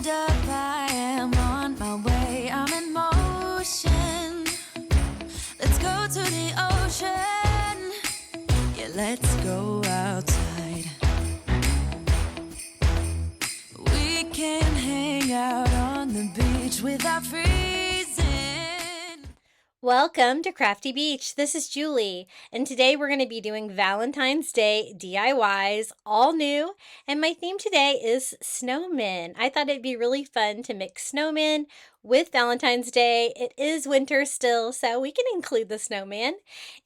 hold up, I am on my way, I'm in motion. Let's go to the ocean. Yeah, let's go outside. We can hang out on the beach without freezing. Welcome to Crafty Beach. This is Julie, and today we're going to be doing Valentine's Day DIYs, all new, and my theme today is snowmen. I thought it'd be really fun to mix snowmen with Valentine's Day. It is winter still, so we can include the snowman,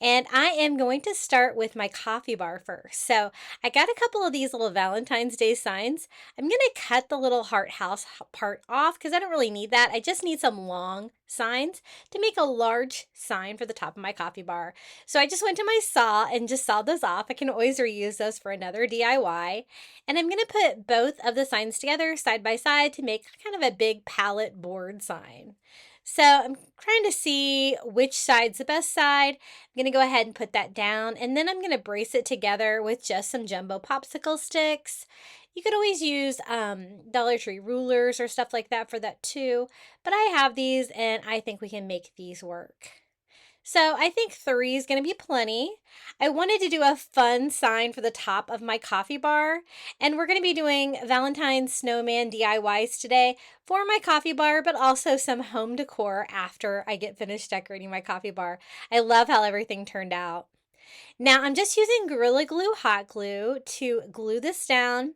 and I am going to start with my coffee bar first. So I got a couple of these little Valentine's Day signs. I'm going to cut the little heart house part off because I don't really need that. I just need some long signs to make a large sign for the top of my coffee bar. So I just went to my saw and just sawed those off. I can always reuse those for another DIY. And I'm going to put both of the signs together side by side to make kind of a big palette board sign. So I'm trying to see which side's the best side. I'm going to go ahead and put that down, and then I'm going to brace it together with just some jumbo popsicle sticks. You could always use Dollar Tree rulers or stuff like that for that too, but I have these and I think we can make these work. So I think 3 is going to be plenty. I wanted to do a fun sign for the top of my coffee bar, and we're going to be doing Valentine's Snowman DIYs today for my coffee bar, but also some home decor after I get finished decorating my coffee bar. I love how everything turned out. Now I'm just using Gorilla Glue hot glue to glue this down.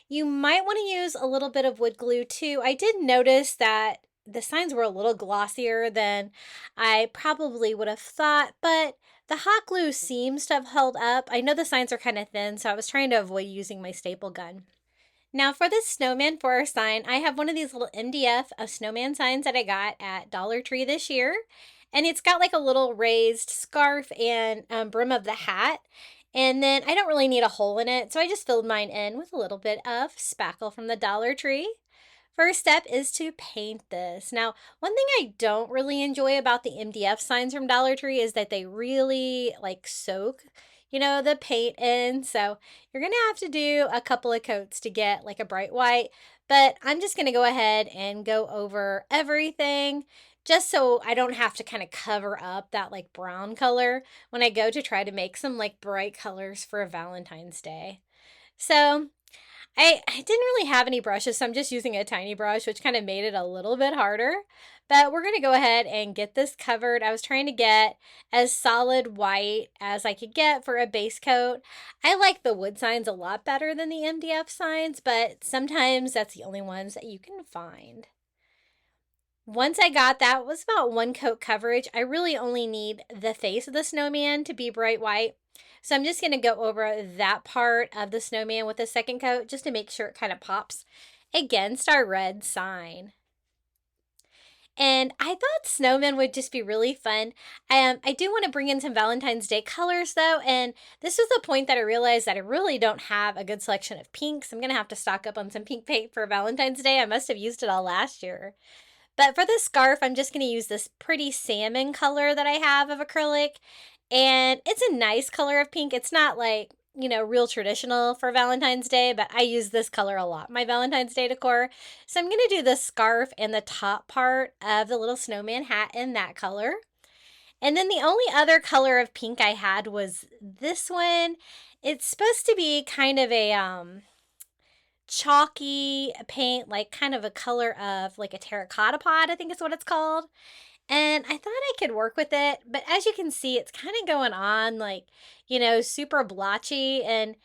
You might want to use a little bit of wood glue too. I did notice that the signs were a little glossier than I probably would have thought, but the hot glue seems to have held up. I know the signs are kind of thin, so I was trying to avoid using my staple gun. Now for this snowman for our sign, I have one of these little MDF of snowman signs that I got at Dollar Tree this year. And it's got like a little raised scarf and brim of the hat. And then I don't really need a hole in it, so I just filled mine in with a little bit of spackle from the Dollar Tree. First step is to paint this. Now, one thing I don't really enjoy about the MDF signs from Dollar Tree is that they really like soak, the paint in. So you're going to have to do a couple of coats to get like a bright white, but I'm just going to go ahead and go over everything just so I don't have to kind of cover up that like brown color when I go to try to make some like bright colors for Valentine's Day. So I didn't really have any brushes, so I'm just using a tiny brush, which kind of made it a little bit harder. But we're going to go ahead and get this covered. I was trying to get as solid white as I could get for a base coat. I like the wood signs a lot better than the MDF signs, but sometimes that's the only ones that you can find. Once I got that, it was about 1 coat coverage. I really only need the face of the snowman to be bright white. So I'm just going to go over that part of the snowman with a second coat just to make sure it kind of pops against our red sign. And I thought snowmen would just be really fun. I do want to bring in some Valentine's Day colors though, and this was the point that I realized that I really don't have a good selection of pinks. I'm going to have to stock up on some pink paint for Valentine's Day. I must have used it all last year. But for the scarf, I'm just going to use this pretty salmon color that I have of acrylic. And it's a nice color of pink. It's not like, real traditional for Valentine's Day, but I use this color a lot, my Valentine's Day decor. So I'm going to do the scarf and the top part of the little snowman hat in that color. And then the only other color of pink I had was this one. It's supposed to be kind of a chalky paint, like kind of a color of like a terracotta pot, I think is what it's called. And I thought I could work with it, but as you can see, it's kind of going on like, super blotchy, and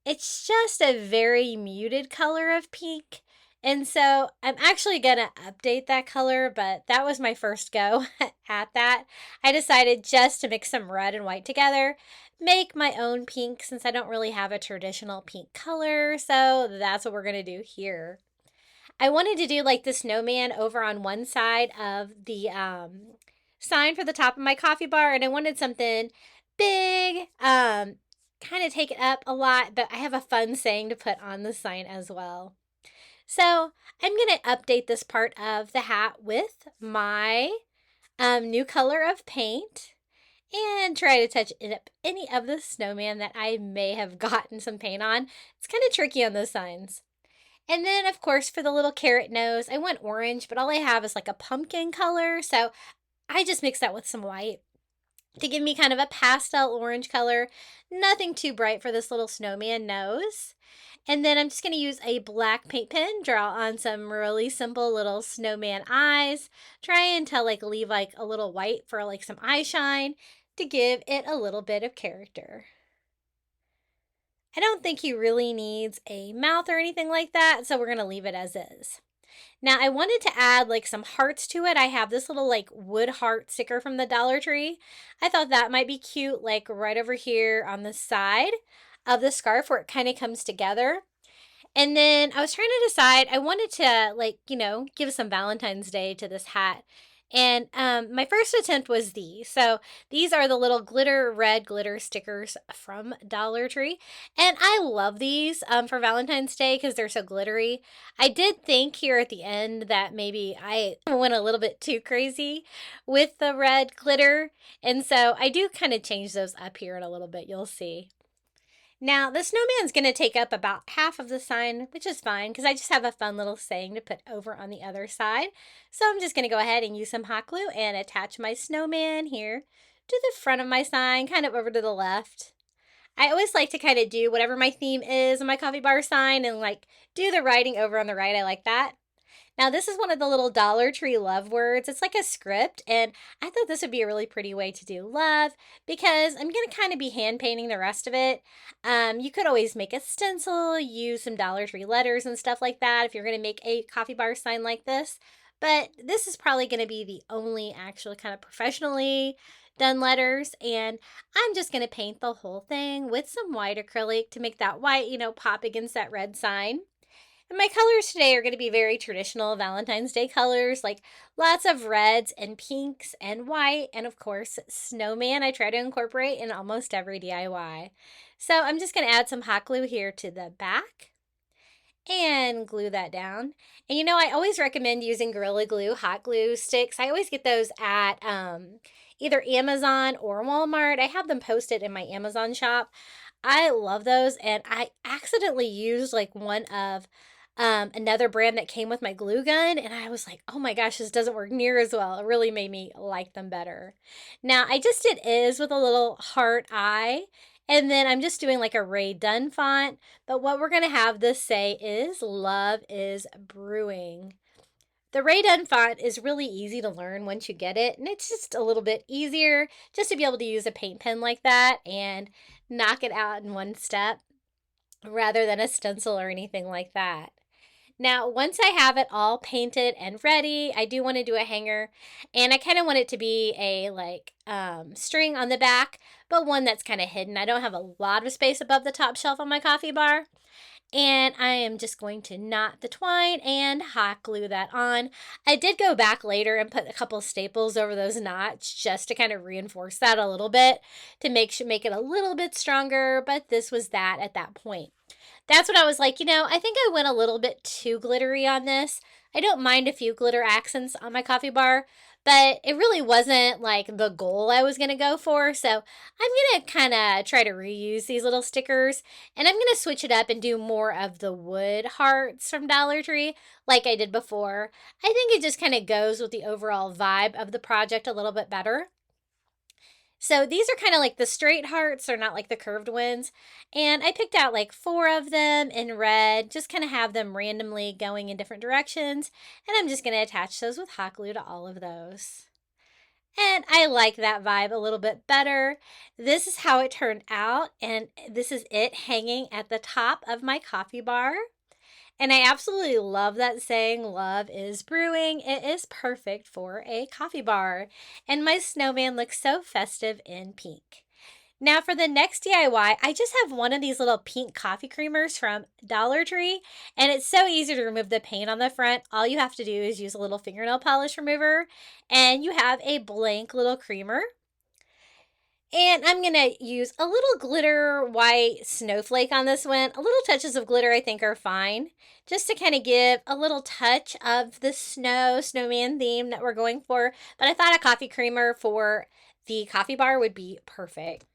it's just a very muted color of pink. And so I'm actually going to update that color, but that was my first go at that. I decided just to mix some red and white together, make my own pink since I don't really have a traditional pink color. So that's what we're going to do here. I wanted to do like the snowman over on one side of the sign for the top of my coffee bar, and I wanted something big, kind of take it up a lot, but I have a fun saying to put on the sign as well. So I'm going to update this part of the hat with my new color of paint and try to touch up any of the snowman that I may have gotten some paint on. It's kind of tricky on those signs. And then, of course, for the little carrot nose, I went orange, but all I have is like a pumpkin color. So I just mixed that with some white to give me kind of a pastel orange color. Nothing too bright for this little snowman nose. And then I'm just going to use a black paint pen, draw on some really simple little snowman eyes. Try until leave like a little white for like some eye shine to give it a little bit of character. I don't think he really needs a mouth or anything like that, so we're going to leave it as is. Now I wanted to add like some hearts to it. I have this little like wood heart sticker from the Dollar Tree. I thought that might be cute, like right over here on the side of the scarf where it kind of comes together. And then I was trying to decide, I wanted to give some Valentine's Day to this hat. And my first attempt was these. So these are the little red glitter stickers from Dollar Tree. And I love these for Valentine's Day because they're so glittery. I did think here at the end that maybe I went a little bit too crazy with the red glitter. And so I do kind of change those up here in a little bit, you'll see. Now, the snowman's going to take up about half of the sign, which is fine because I just have a fun little saying to put over on the other side. So I'm just going to go ahead and use some hot glue and attach my snowman here to the front of my sign, kind of over to the left. I always like to kind of do whatever my theme is on my coffee bar sign and like do the writing over on the right. I like that. Now, this is one of the little Dollar Tree love words. It's like a script, and I thought this would be a really pretty way to do love because I'm going to kind of be hand painting the rest of it. You could always make a stencil, use some Dollar Tree letters and stuff like that if you're going to make a coffee bar sign like this. But this is probably going to be the only actual kind of professionally done letters, and I'm just going to paint the whole thing with some white acrylic to make that white, pop against that red sign. And my colors today are going to be very traditional Valentine's Day colors, like lots of reds and pinks and white, and of course, snowman I try to incorporate in almost every DIY. So I'm just going to add some hot glue here to the back and glue that down. And I always recommend using Gorilla Glue hot glue sticks. I always get those at either Amazon or Walmart. I have them posted in my Amazon shop. I love those, and I accidentally used like one of another brand that came with my glue gun, and I was like, oh my gosh, this doesn't work near as well. It really made me like them better. Now I just did is with a little heart eye, and then I'm just doing like a Ray Dunn font, but what we're going to have this say is love is brewing. The Ray Dunn font is really easy to learn once you get it, and it's just a little bit easier just to be able to use a paint pen like that and knock it out in one step rather than a stencil or anything like that. Now, once I have it all painted and ready, I do want to do a hanger, and I kind of want it to be a string on the back, but one that's kind of hidden. I don't have a lot of space above the top shelf on my coffee bar. And I am just going to knot the twine and hot glue that on. I did go back later and put a couple staples over those knots just to kind of reinforce that a little bit to make it a little bit stronger, but this was that at that point. That's what I was like, I think I went a little bit too glittery on this. I don't mind a few glitter accents on my coffee bar, but it really wasn't like the goal I was going to go for. So I'm going to kind of try to reuse these little stickers, and I'm going to switch it up and do more of the wood hearts from Dollar Tree like I did before. I think it just kind of goes with the overall vibe of the project a little bit better. So these are kind of like the straight hearts, they're not like the curved ones. And I picked out like 4 of them in red, just kind of have them randomly going in different directions. And I'm just going to attach those with hot glue to all of those. And I like that vibe a little bit better. This is how it turned out, and this is it hanging at the top of my coffee bar. And I absolutely love that saying, love is brewing. It is perfect for a coffee bar. And my snowman looks so festive in pink. Now for the next DIY, I just have one of these little pink coffee creamers from Dollar Tree. And it's so easy to remove the paint on the front. All you have to do is use a little fingernail polish remover, and you have a blank little creamer. And I'm going to use a little glitter white snowflake on this one. A little touches of glitter I think are fine, just to kind of give a little touch of the snowman theme that we're going for. But I thought a coffee creamer for the coffee bar would be perfect.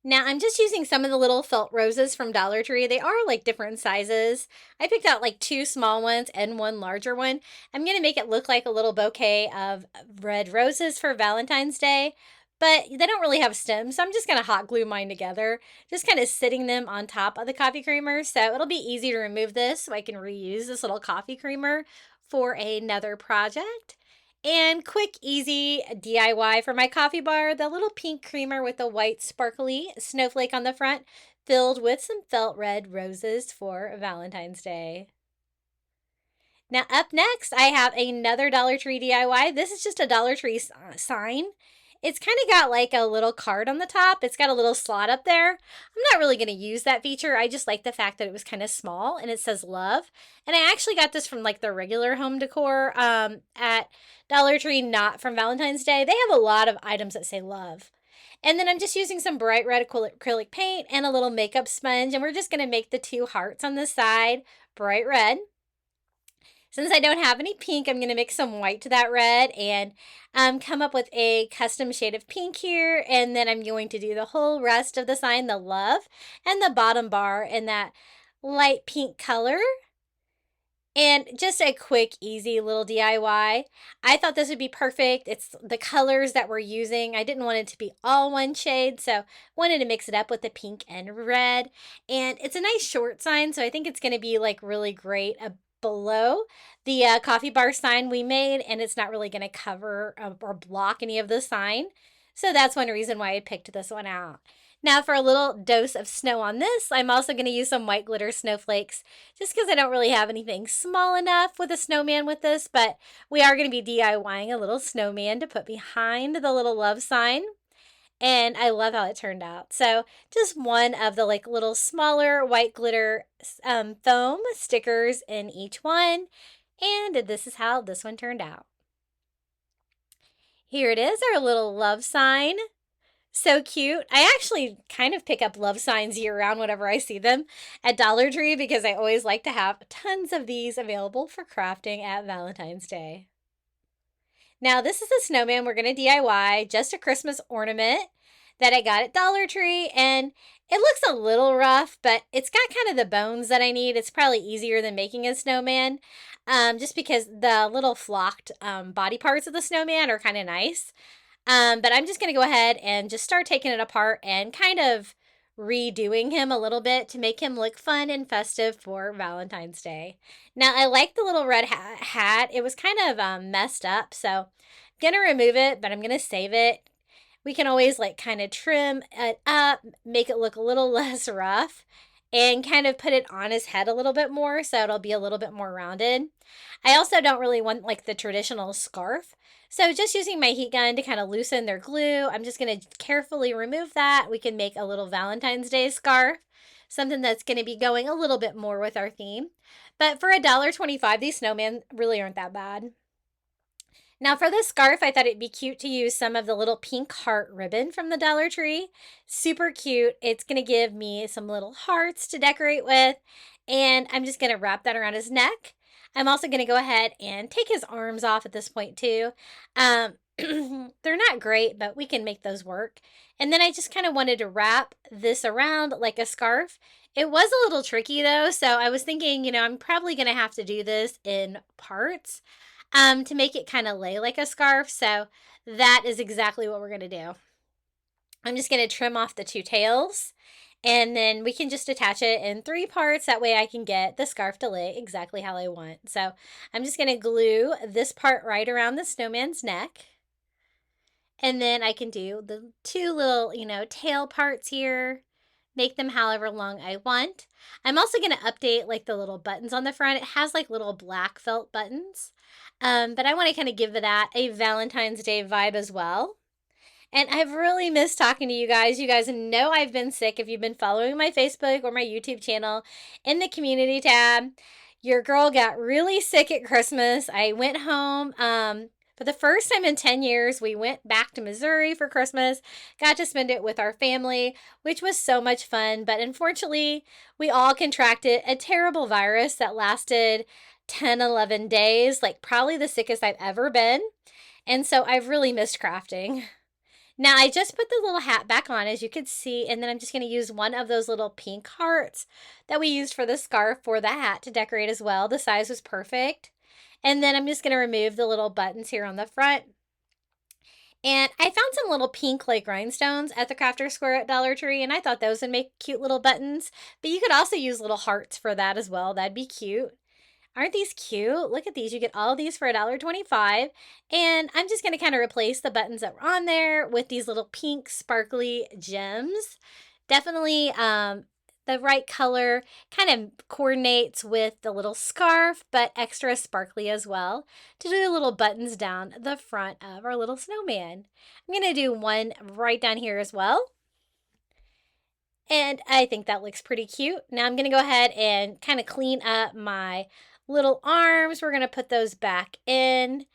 Now I'm just using some of the little felt roses from Dollar Tree. They are like different sizes. I picked out like 2 small ones and 1 larger one. I'm going to make it look like a little bouquet of red roses for Valentine's Day, but they don't really have stems, so I'm just going to hot glue mine together, just kind of sitting them on top of the coffee creamer. So it'll be easy to remove this so I can reuse this little coffee creamer for another project. And quick, easy DIY for my coffee bar, the little pink creamer with the white sparkly snowflake on the front, filled with some felt red roses for Valentine's Day. Now up next, I have another Dollar Tree DIY. This is just a Dollar Tree sign. It's kind of got like a little card on the top. It's got a little slot up there. I'm not really going to use that feature. I just like the fact that it was kind of small and it says love. And I actually got this from like the regular home decor at Dollar Tree, not from Valentine's Day. They have a lot of items that say love. And then I'm just using some bright red acrylic paint and a little makeup sponge. And we're just going to make the 2 hearts on the side bright red. Since I don't have any pink, I'm going to mix some white to that red and come up with a custom shade of pink here. And then I'm going to do the whole rest of the sign, the love, and the bottom bar in that light pink color. And just a quick, easy little DIY. I thought this would be perfect. It's the colors that we're using. I didn't want it to be all one shade, so wanted to mix it up with the pink and red. And it's a nice short sign, so I think it's going to be like really great below the coffee bar sign we made, and it's not really going to cover or block any of the sign. So that's one reason why I picked this one out. Now for a little dose of snow on this, I'm also going to use some white glitter snowflakes just because I don't really have anything small enough with a snowman with this, but we are going to be DIYing a little snowman to put behind the little love sign. And I love how it turned out. So just one of the like little smaller white glitter foam stickers in each one. And this is how this one turned out. Here it is, our little love sign. So cute. I actually kind of pick up love signs year round whenever I see them at Dollar Tree because I always like to have tons of these available for crafting at Valentine's Day. Now this is a snowman we're going to DIY, just a Christmas ornament that I got at Dollar Tree, and it looks a little rough, but it's got kind of the bones that I need. It's probably easier than making a snowman, just because the little flocked body parts of the snowman are kind of nice. But I'm just going to go ahead and just start taking it apart and kind of redoing him a little bit to make him look fun and festive for Valentine's Day. Now, I like the little red hat. It was kind of messed up, so I'm going to remove it, but I'm going to save it. We can always like kind of trim it up, make it look a little less rough, and kind of put it on his head a little bit more so it'll be a little bit more rounded. I also don't really want like the traditional scarf. So just using my heat gun to kind of loosen their glue, I'm just going to carefully remove that. We can make a little Valentine's Day scarf, something that's going to be going a little bit more with our theme. But for $1.25, these snowmen really aren't that bad. Now for this scarf, I thought it'd be cute to use some of the little pink heart ribbon from the Dollar Tree. Super cute. It's going to give me some little hearts to decorate with. And I'm just going to wrap that around his neck. I'm also going to go ahead and take his arms off at this point too. They're not great, but we can make those work. And then I just kind of wanted to wrap this around like a scarf. It was a little tricky though, so I was thinking, you know, I'm probably going to have to do this in parts to make it kind of lay like a scarf. So that is exactly what we're going to do. I'm just going to trim off the 2 tails. And then we can just attach it in 3 parts. That way I can get the scarf to lay exactly how I want. So I'm just going to glue this part right around the snowman's neck. And then I can do the 2 little, you know, tail parts here. Make them however long I want. I'm also going to update like the little buttons on the front. It has like little black felt buttons. But I want to kind of give that a Valentine's Day vibe as well. And I've really missed talking to you guys. You guys know I've been sick if you've been following my Facebook or my YouTube channel in the community tab. Your girl got really sick at Christmas. I went home for the first time in 10 years. We went back to Missouri for Christmas, got to spend it with our family, which was so much fun. But unfortunately, we all contracted a terrible virus that lasted 10, 11 days, like probably the sickest I've ever been. And so I've really missed crafting. Now I just put the little hat back on, as you could see, and then I'm just going to use one of those little pink hearts that we used for the scarf for the hat to decorate as well. The size was perfect. And then I'm just going to remove the little buttons here on the front. And I found some little pink like rhinestones at the Crafter Square at Dollar Tree, and I thought those would make cute little buttons. But you could also use little hearts for that as well. That'd be cute. Aren't these cute? Look at these. You get all of these for $1.25. And I'm just going to kind of replace the buttons that were on there with these little pink sparkly gems. Definitely the right color, kind of coordinates with the little scarf, but extra sparkly as well, to do the little buttons down the front of our little snowman. I'm going to do one right down here as well. And I think that looks pretty cute. Now I'm going to go ahead and kind of clean up my little arms. We're going to put those back in.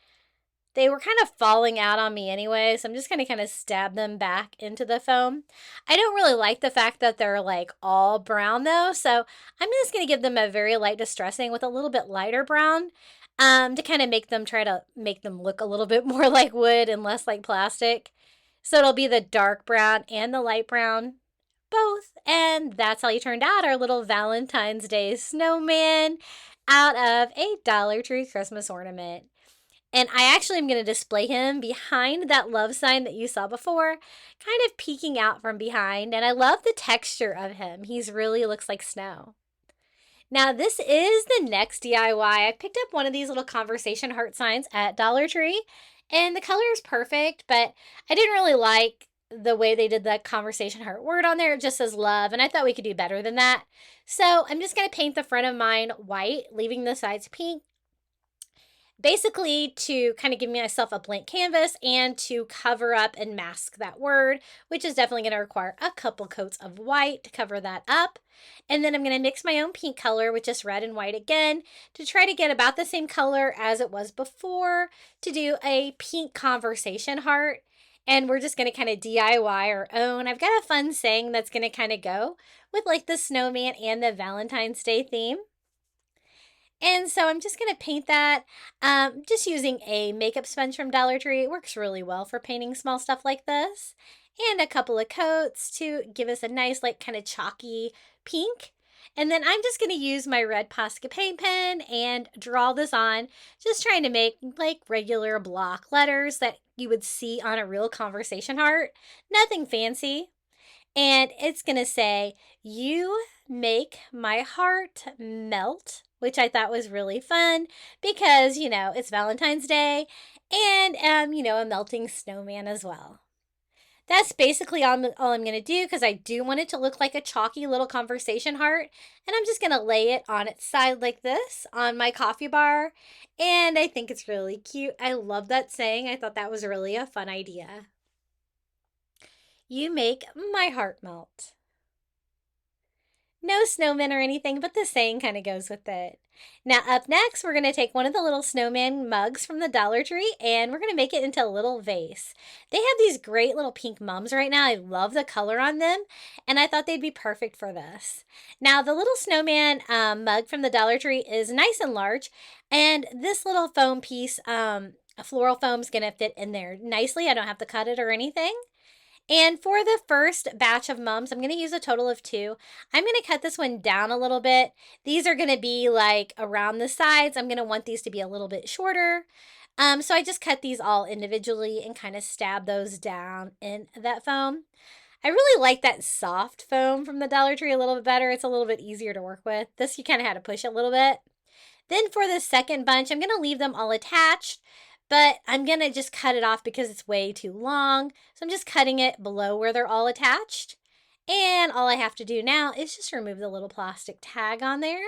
They were kind of falling out on me anyway, so I'm just going to kind of stab them back into the foam. I don't really like the fact that they're like all brown though, so I'm just going to give them a very light distressing with a little bit lighter brown to kind of try to make them look a little bit more like wood and less like plastic. So it'll be the dark brown and the light brown, both. And that's how you turned out our little Valentine's Day snowman out of a Dollar Tree Christmas ornament. And I actually am going to display him behind that love sign that you saw before, kind of peeking out from behind. And I love the texture of him. He's really looks like snow. Now this is the next DIY. I picked up one of these little conversation heart signs at Dollar Tree, and the color is perfect, but I didn't really like the way they did that conversation heart word on there. It just says love, and I thought we could do better than that. So I'm just going to paint the front of mine white, leaving the sides pink. Basically to kind of give myself a blank canvas and to cover up and mask that word, which is definitely going to require a couple coats of white to cover that up. And then I'm going to mix my own pink color with just red and white again to try to get about the same color as it was before to do a pink conversation heart. And we're just going to kind of DIY our own. I've got a fun saying that's going to kind of go with like the snowman and the Valentine's Day theme. And so I'm just going to paint that just using a makeup sponge from Dollar Tree. It works really well for painting small stuff like this. And a couple of coats to give us a nice like kind of chalky pink. And then I'm just going to use my red Posca paint pen and draw this on, just trying to make like regular block letters that you would see on a real conversation heart. Nothing fancy. And it's going to say, "You make my heart melt," which I thought was really fun because, you know, it's Valentine's Day and, you know, a melting snowman as well. That's basically all I'm going to do because I do want it to look like a chalky little conversation heart. And I'm just going to lay it on its side like this on my coffee bar. And I think it's really cute. I love that saying. I thought that was really a fun idea. You make my heart melt. No snowmen or anything, but the saying kind of goes with it. Now up next, we're going to take one of the little snowman mugs from the Dollar Tree and we're going to make it into a little vase. They have these great little pink mums right now. I love the color on them and I thought they'd be perfect for this. Now the little snowman mug from the Dollar Tree is nice and large, and this little foam piece, a floral foam, is going to fit in there nicely. I don't have to cut it or anything. And for the first batch of mums, I'm going to use a total of 2. I'm going to cut this one down a little bit. These are going to be like around the sides. I'm going to want these to be a little bit shorter. So I just cut these all individually and kind of stab those down in that foam. I really like that soft foam from the Dollar Tree a little bit better. It's a little bit easier to work with. This you kind of had to push a little bit. Then for the second bunch, I'm going to leave them all attached. But I'm going to just cut it off because it's way too long. So I'm just cutting it below where they're all attached. And all I have to do now is just remove the little plastic tag on there.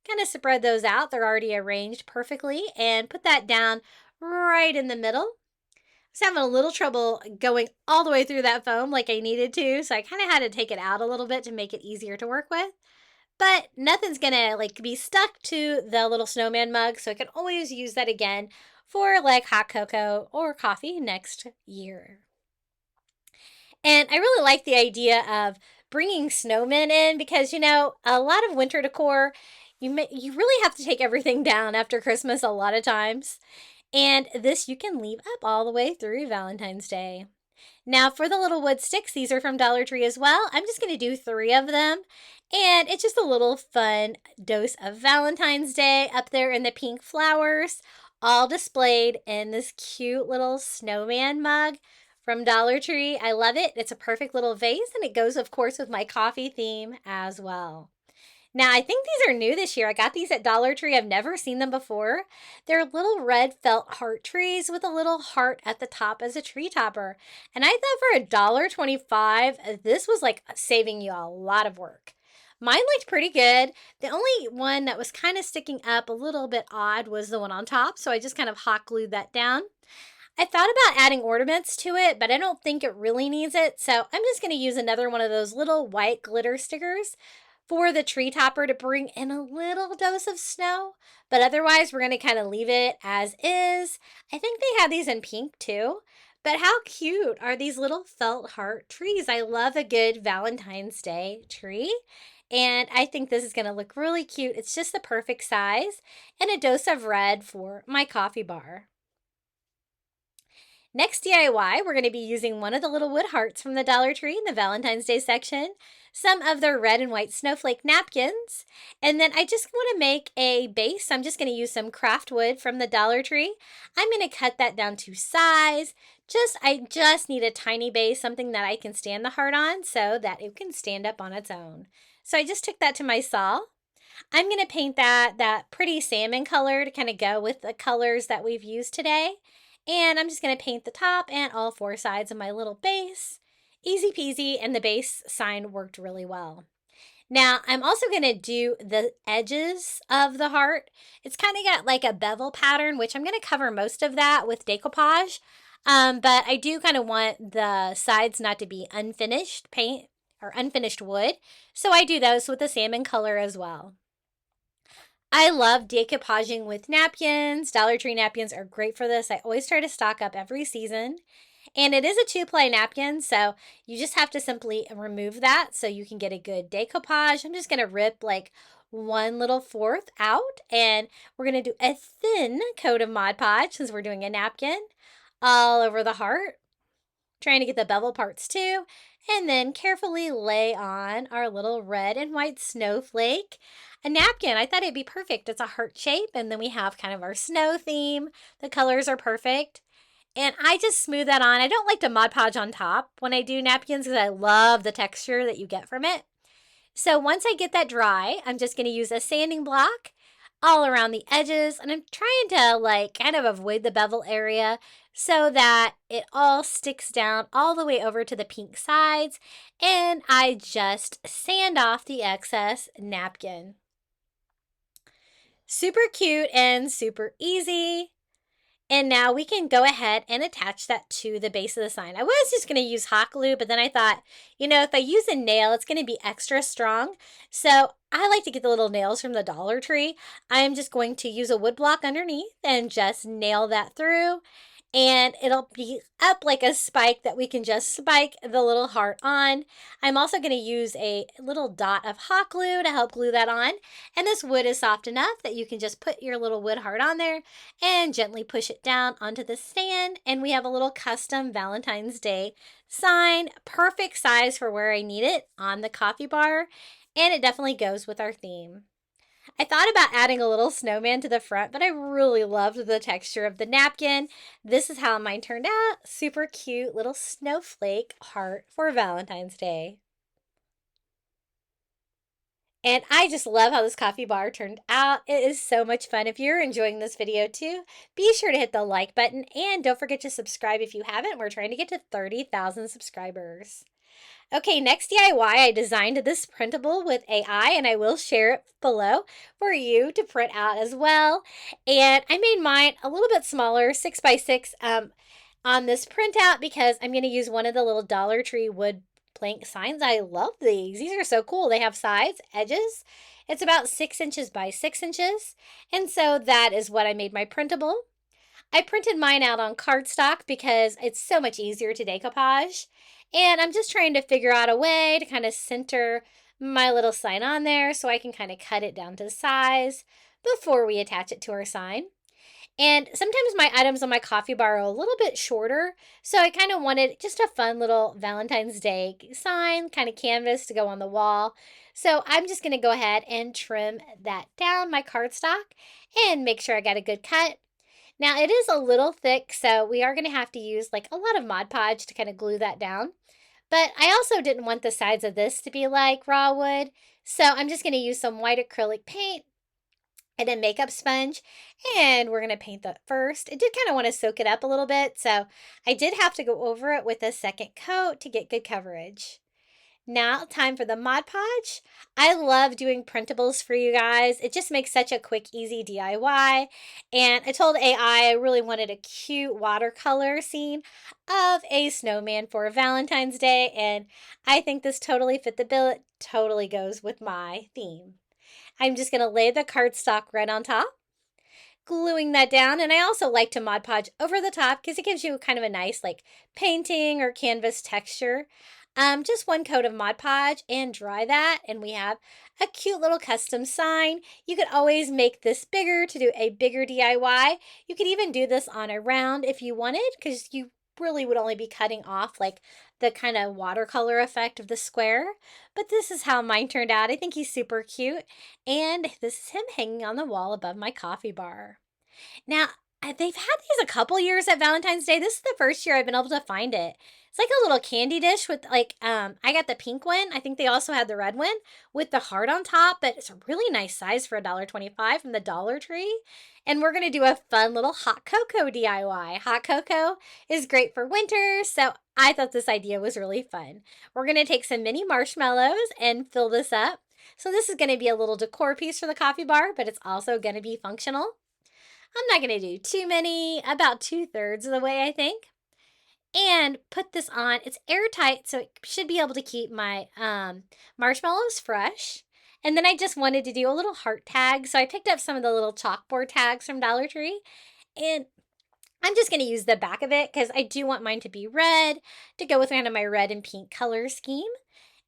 Kind of spread those out. They're already arranged perfectly. And put that down right in the middle. I was having a little trouble going all the way through that foam like I needed to. So I kind of had to take it out a little bit to make it easier to work with. But nothing's going to like be stuck to the little snowman mug. So I can always use that again for like hot cocoa or coffee next year. And I really like the idea of bringing snowmen in because, you know, a lot of winter decor, you really have to take everything down after Christmas a lot of times. And this you can leave up all the way through Valentine's Day. Now for the little wood sticks, these are from Dollar Tree as well. I'm just going to do 3 of them. And it's just a little fun dose of Valentine's Day up there in the pink flowers, all displayed in this cute little snowman mug from Dollar Tree. I love it. It's a perfect little vase, and it goes, of course, with my coffee theme as well. Now, I think these are new this year. I got these at Dollar Tree. I've never seen them before. They're little red felt heart trees with a little heart at the top as a tree topper. And I thought for $1.25, this was like saving you a lot of work. Mine looked pretty good. The only one that was kind of sticking up a little bit odd was the one on top, so I just kind of hot glued that down. I thought about adding ornaments to it, but I don't think it really needs it, so I'm just going to use another one of those little white glitter stickers for the tree topper to bring in a little dose of snow, but otherwise we're going to kind of leave it as is. I think they have these in pink too, but how cute are these little felt heart trees? I love a good Valentine's Day tree, and I think this is going to look really cute. It's just the perfect size and a dose of red for my coffee bar. Next DIY, we're going to be using one of the little wood hearts from the Dollar Tree in the Valentine's Day section, some of their red and white snowflake napkins, and then I just want to make a base. I'm just going to use some craft wood from the Dollar Tree. I'm going to cut that down to size. I just need a tiny base, something that I can stand the heart on so that it can stand up on its own. So I just took that to my saw. I'm going to paint that pretty salmon color to kind of go with the colors that we've used today. And I'm just going to paint the top and all 4 sides of my little base. Easy peasy, and the base sign worked really well. Now, I'm also going to do the edges of the heart. It's kind of got like a bevel pattern, which I'm going to cover most of that with decoupage. But I do kind of want the sides not to be unfinished paint or unfinished wood. So I do those with the salmon color as well. I love decoupaging with napkins. Dollar Tree napkins are great for this. I always try to stock up every season. And it is a 2-ply napkin, so you just have to simply remove that so you can get a good decoupage. I'm just going to rip like 1/4 out, and we're going to do a thin coat of Mod Podge since we're doing a napkin all over the heart. Trying to get the bevel parts too, and then carefully lay on our little red and white snowflake. A napkin, I thought it'd be perfect. It's a heart shape, and then we have kind of our snow theme. The colors are perfect. And I just smooth that on. I don't like to Mod Podge on top when I do napkins because I love the texture that you get from it. So once I get that dry, I'm just going to use a sanding block all around the edges, and I'm trying to like kind of avoid the bevel area so that it all sticks down all the way over to the pink sides, and I just sand off the excess napkin. Super cute and super easy. And now we can go ahead and attach that to the base of the sign. I was just going to use hot glue, but then I thought, if I use a nail, it's going to be extra strong. So I like to get the little nails from the Dollar Tree. I'm just going to use a wood block underneath and just nail that through. And it'll be up like a spike that we can just spike the little heart on. I'm also going to use a little dot of hot glue to help glue that on. And this wood is soft enough that you can just put your little wood heart on there and gently push it down onto the stand. And we have a little custom Valentine's Day sign, perfect size for where I need it on the coffee bar. And it definitely goes with our theme. I thought about adding a little snowman to the front, but I really loved the texture of the napkin. This is how mine turned out. Super cute little snowflake heart for Valentine's Day. And I just love how this coffee bar turned out. It is so much fun. If you're enjoying this video too, be sure to hit the like button and don't forget to subscribe if you haven't. We're trying to get to 30,000 subscribers. Okay, next DIY, I designed this printable with AI, and I will share it below for you to print out as well. And I made mine a little bit smaller, 6x6 on this printout because I'm going to use one of the little Dollar Tree wood plank signs. I love these. These are so cool. They have sides, edges. It's about 6 inches by 6 inches. And so that is what I made my printable. I printed mine out on cardstock because it's so much easier to decoupage. And I'm just trying to figure out a way to kind of center my little sign on there so I can kind of cut it down to size before we attach it to our sign. And sometimes my items on my coffee bar are a little bit shorter, so I kind of wanted just a fun little Valentine's Day sign, kind of canvas to go on the wall. So I'm just going to go ahead and trim that down, my cardstock, and make sure I got a good cut. Now it is a little thick, so we are going to have to use like a lot of Mod Podge to kind of glue that down. But I also didn't want the sides of this to be like raw wood, so I'm just going to use some white acrylic paint and a makeup sponge, and we're going to paint that first. I did kind of want to soak it up a little bit, so I did have to go over it with a second coat to get good coverage. Now, time for the Mod Podge. I love doing printables for you guys. It just makes such a quick, easy DIY. And I told AI I really wanted a cute watercolor scene of a snowman for Valentine's Day, and I think this totally fit the bill. It totally goes with my theme. I'm just going to lay the cardstock right on top, gluing that down. And I also like to Mod Podge over the top because it gives you kind of a nice like painting or canvas texture. Just one coat of Mod Podge and dry that, and we have a cute little custom sign. You could always make this bigger to do a bigger DIY. You could even do this on a round if you wanted, because you really would only be cutting off like the kind of watercolor effect of the square. But this is how mine turned out. I think he's super cute, and this is him hanging on the wall above my coffee bar. Now, they've had these a couple years at Valentine's Day. This is the first year I've been able to find it. It's like a little candy dish with like, I got the pink one. I think they also had the red one with the heart on top, but it's a really nice size for $1.25 from the Dollar Tree. And we're going to do a fun little hot cocoa DIY. Hot cocoa is great for winter, so I thought this idea was really fun. We're going to take some mini marshmallows and fill this up. So this is going to be a little decor piece for the coffee bar, but it's also going to be functional. I'm not going to do too many, about 2/3 of the way, I think. And put this on. It's airtight, so it should be able to keep my marshmallows fresh. And then I just wanted to do a little heart tag, so I picked up some of the little chalkboard tags from Dollar Tree. And I'm just going to use the back of it because I do want mine to be red to go with kind of my red and pink color scheme.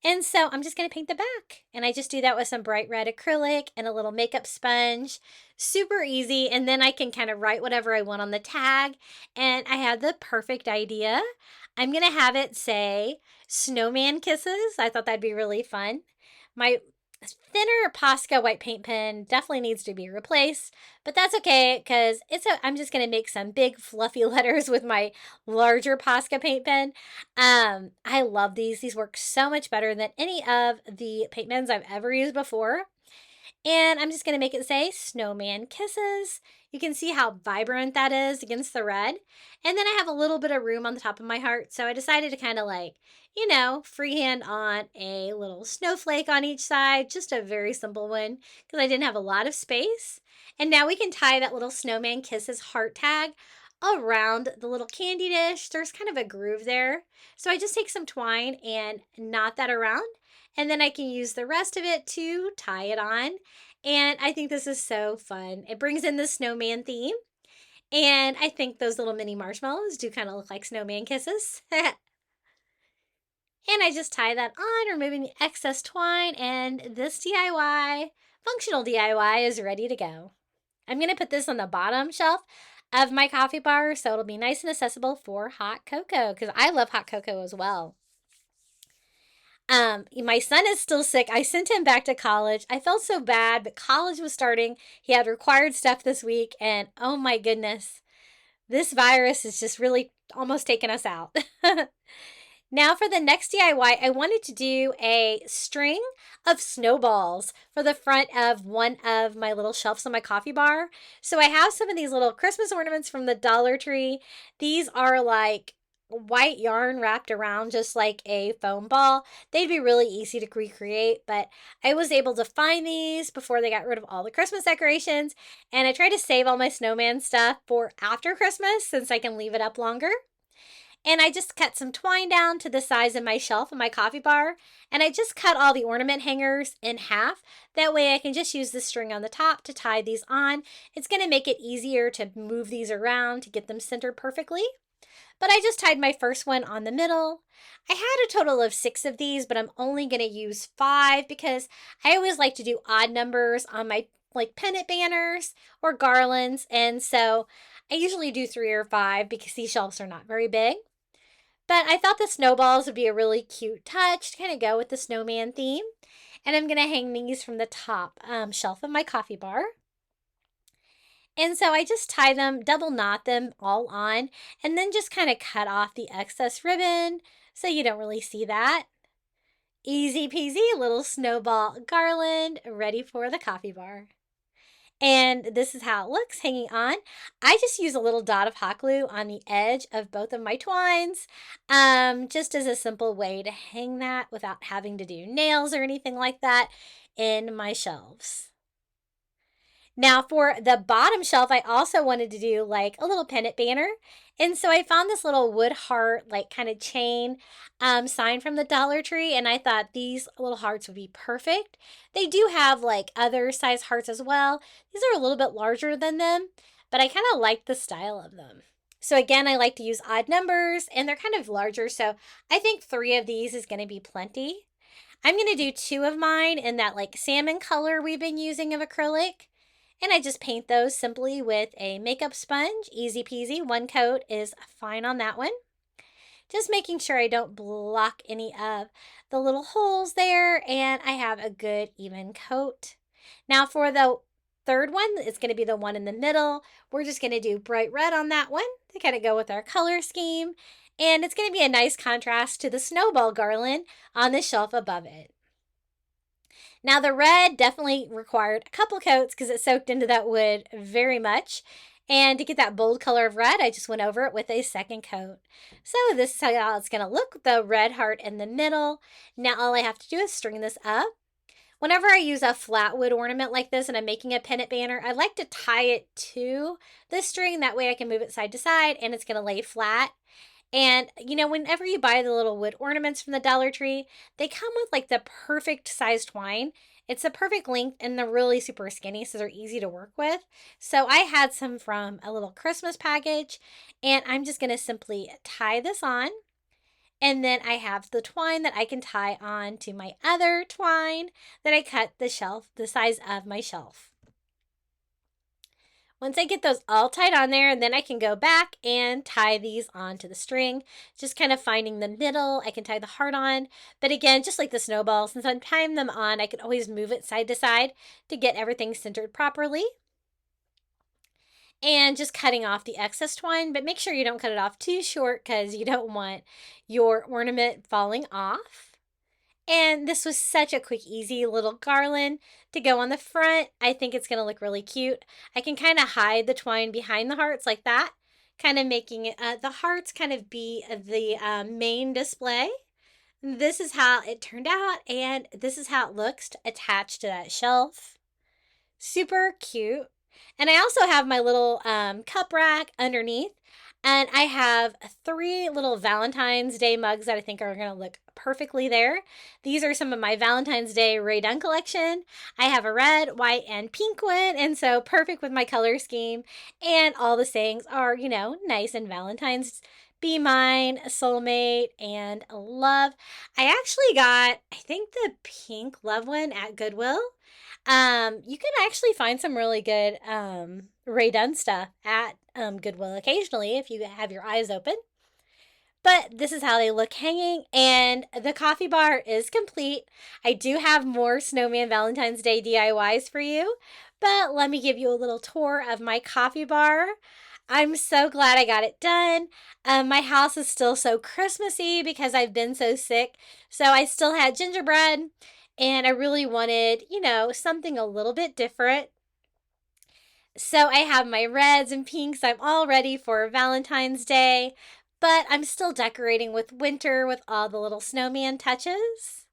And so I'm just going to paint the back. And I just do that with some bright red acrylic and a little makeup sponge. Super easy. And then I can kind of write whatever I want on the tag. And I had the perfect idea. I'm going to have it say snowman kisses. I thought that'd be really fun. My thinner Posca white paint pen definitely needs to be replaced, but that's okay because I'm just going to make some big fluffy letters with my larger Posca paint pen. I love these. These work so much better than any of the paint pens I've ever used before. And I'm just going to make it say Snowman Kisses. You can see how vibrant that is against the red. And then I have a little bit of room on the top of my heart. So I decided to kind of like, freehand on a little snowflake on each side. Just a very simple one because I didn't have a lot of space. And now we can tie that little Snowman Kisses heart tag around the little candy dish. There's kind of a groove there. So I just take some twine and knot that around. And then I can use the rest of it to tie it on. And I think this is so fun. It brings in the snowman theme. And I think those little mini marshmallows do kind of look like snowman kisses. And I just tie that on, removing the excess twine. And this DIY, functional DIY, is ready to go. I'm going to put this on the bottom shelf of my coffee bar so it'll be nice and accessible for hot cocoa because I love hot cocoa as well. My son is still sick. I sent him back to college. I felt so bad, but college was starting. He had required stuff this week, and oh my goodness, this virus is just really almost taking us out. Now for the next DIY, I wanted to do a string of snowballs for the front of one of my little shelves on my coffee bar. So I have some of these little Christmas ornaments from the Dollar Tree. These are like white yarn wrapped around just like a foam ball. They'd be really easy to recreate, but I was able to find these before they got rid of all the Christmas decorations, and I try to save all my snowman stuff for after Christmas since I can leave it up longer. And I just cut some twine down to the size of my shelf in my coffee bar, and I just cut all the ornament hangers in half. That way I can just use the string on the top to tie these on. It's going to make it easier to move these around to get them centered perfectly. But I just tied my first one on the middle. I had a total of 6 of these, but I'm only going to use 5 because I always like to do odd numbers on my like pennant banners or garlands. And so I usually do 3 or 5 because these shelves are not very big. But I thought the snowballs would be a really cute touch to kind of go with the snowman theme. And I'm going to hang these from the top shelf of my coffee bar. And so I just tie them, double knot them all on, and then just kind of cut off the excess ribbon so you don't really see that. Easy peasy little snowball garland ready for the coffee bar. And this is how it looks hanging on. I just use a little dot of hot glue on the edge of both of my twines, just as a simple way to hang that without having to do nails or anything like that in my shelves. Now for the bottom shelf, I also wanted to do like a little pennant banner. And so I found this little wood heart, like kind of chain sign from the Dollar Tree. And I thought these little hearts would be perfect. They do have like other size hearts as well. These are a little bit larger than them, but I kind of like the style of them. So again, I like to use odd numbers and they're kind of larger. So I think 3 of these is going to be plenty. I'm going to do 2 of mine in that like salmon color we've been using of acrylic. And I just paint those simply with a makeup sponge. Easy peasy. 1 coat is fine on that one. Just making sure I don't block any of the little holes there. And I have a good even coat. Now for the third one, it's going to be the one in the middle. We're just going to do bright red on that one to kind of go with our color scheme. And it's going to be a nice contrast to the snowball garland on the shelf above it. Now the red definitely required a couple coats because it soaked into that wood very much. And to get that bold color of red, I just went over it with a 2nd coat. So this is how it's going to look, the red heart in the middle. Now all I have to do is string this up. Whenever I use a flat wood ornament like this and I'm making a pennant banner, I like to tie it to the string. That way I can move it side to side and it's going to lay flat. And, you know, whenever you buy the little wood ornaments from the Dollar Tree, they come with like the perfect size twine. It's a perfect length and they're really super skinny, so they're easy to work with. So I had some from a little Christmas package, and I'm just going to simply tie this on. And then I have the twine that I can tie on to my other twine that I cut the size of my shelf. Once I get those all tied on there, then I can go back and tie these onto the string, just kind of finding the middle. I can tie the heart on, but again, just like the snowball, since I'm tying them on, I can always move it side to side to get everything centered properly. And just cutting off the excess twine, but make sure you don't cut it off too short because you don't want your ornament falling off. And this was such a quick, easy little garland to go on the front. I think it's going to look really cute. I can kind of hide the twine behind the hearts like that, kind of making it, the hearts kind of be the main display. This is how it turned out, and this is how it looks attached to that shelf. Super cute. And I also have my little cup rack underneath. And I have 3 little Valentine's Day mugs that I think are going to look perfectly there. These are some of my Valentine's Day Rae Dunn collection. I have a red, white, and pink one, and so perfect with my color scheme. And all the sayings are, you know, nice and Valentine's. Be mine, soulmate, and love. I actually got, I think, the pink love one at Goodwill. You can actually find some really good Rae Dunn stuff at Goodwill occasionally if you have your eyes open. But this is how they look hanging, and the coffee bar is complete. I do have more Snowman Valentine's Day DIYs for you, but let me give you a little tour of my coffee bar. I'm so glad I got it done. My house is still so Christmassy because I've been so sick, so I still had gingerbread, and I really wanted, you know, something a little bit different. So I have my reds and pinks. I'm all ready for Valentine's Day, but I'm still decorating with winter with all the little snowman touches.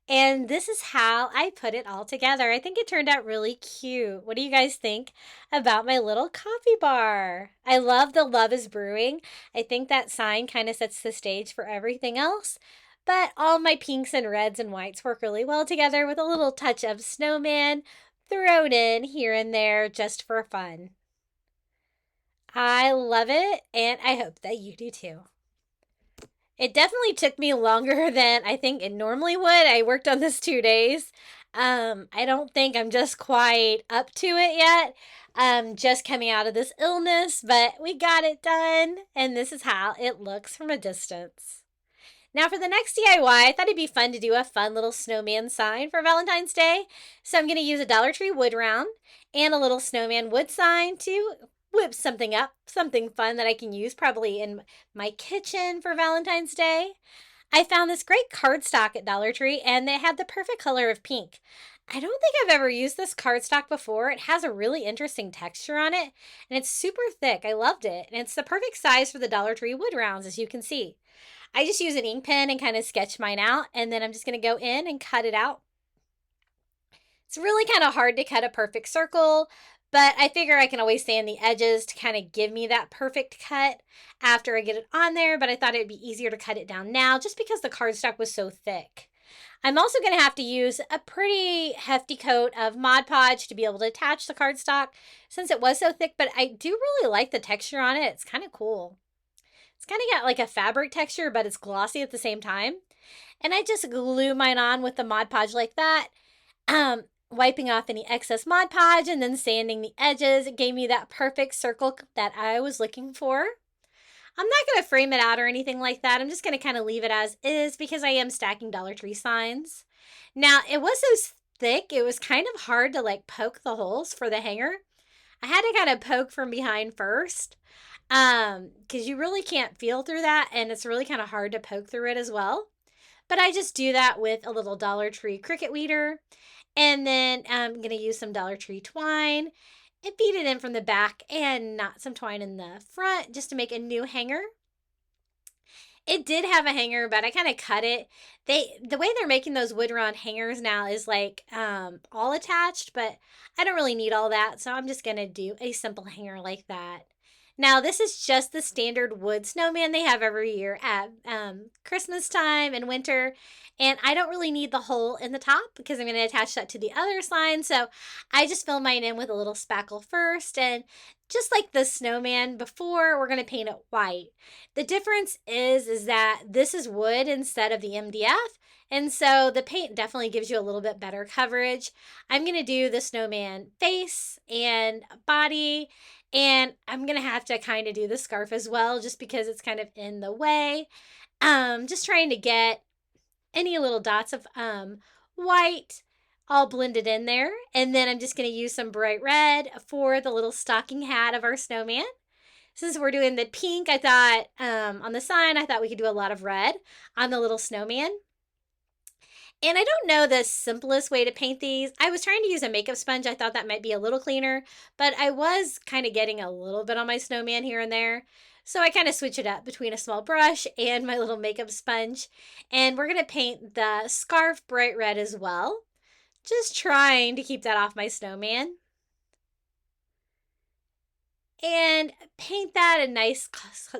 And this is how I put it all together. I think it turned out really cute. What do you guys think about my little coffee bar? I love the Love is Brewing. I think that sign kind of sets the stage for everything else. But all my pinks and reds and whites work really well together with a little touch of snowman thrown in here and there just for fun. I love it, and I hope that you do too. It definitely took me longer than I think it normally would. I worked on this 2 days. I don't think I'm just quite up to it yet. Just coming out of this illness, but we got it done, and this is how it looks from a distance. Now for the next DIY, I thought it'd be fun to do a fun little snowman sign for Valentine's Day. So I'm going to use a Dollar Tree wood round and a little snowman wood sign to whip something up, something fun that I can use probably in my kitchen for Valentine's Day. I found this great cardstock at Dollar Tree, and they had the perfect color of pink. I don't think I've ever used this cardstock before. It has a really interesting texture on it, and it's super thick. I loved it, and it's the perfect size for the Dollar Tree wood rounds, as you can see. I just use an ink pen and kind of sketch mine out, and then I'm just going to go in and cut it out. It's really kind of hard to cut a perfect circle, but I figure I can always sand the edges to kind of give me that perfect cut after I get it on there, but I thought it'd be easier to cut it down now just because the cardstock was so thick. I'm also going to have to use a pretty hefty coat of Mod Podge to be able to attach the cardstock since it was so thick, but I do really like the texture on it. It's kind of cool. It's kind of got like a fabric texture, but it's glossy at the same time. And I just glue mine on with the Mod Podge like that, wiping off any excess Mod Podge and then sanding the edges. It gave me that perfect circle that I was looking for. I'm not going to frame it out or anything like that. I'm just going to kind of leave it as is because I am stacking Dollar Tree signs. Now, it was so thick, it was kind of hard to like poke the holes for the hanger. I had to kind of poke from behind first because you really can't feel through that, and it's really kind of hard to poke through it as well. But I just do that with a little Dollar Tree cricket weeder, and then I'm going to use some Dollar Tree twine and feed it in from the back and knot some twine in the front just to make a new hanger. It did have a hanger, but I kind of cut it. The way they're making those wood round hangers now is like all attached, but I don't really need all that, so I'm just going to do a simple hanger like that. Now, this is just the standard wood snowman they have every year at Christmas time and winter. And I don't really need the hole in the top because I'm going to attach that to the other sign. So I just fill mine in with a little spackle first. And just like the snowman before, we're going to paint it white. The difference is that this is wood instead of the MDF. And so the paint definitely gives you a little bit better coverage. I'm going to do the snowman face and body, and I'm going to have to kind of do the scarf as well just because it's kind of in the way. Just trying to get any little dots of white all blended in there. And then I'm just going to use some bright red for the little stocking hat of our snowman. Since we're doing the pink, I thought on the sign, I thought we could do a lot of red on the little snowman. And I don't know the simplest way to paint these. I was trying to use a makeup sponge. I thought that might be a little cleaner, but I was kind of getting a little bit on my snowman here and there. So I kind of switch it up between a small brush and my little makeup sponge. And we're going to paint the scarf bright red as well. Just trying to keep that off my snowman. And paint that a nice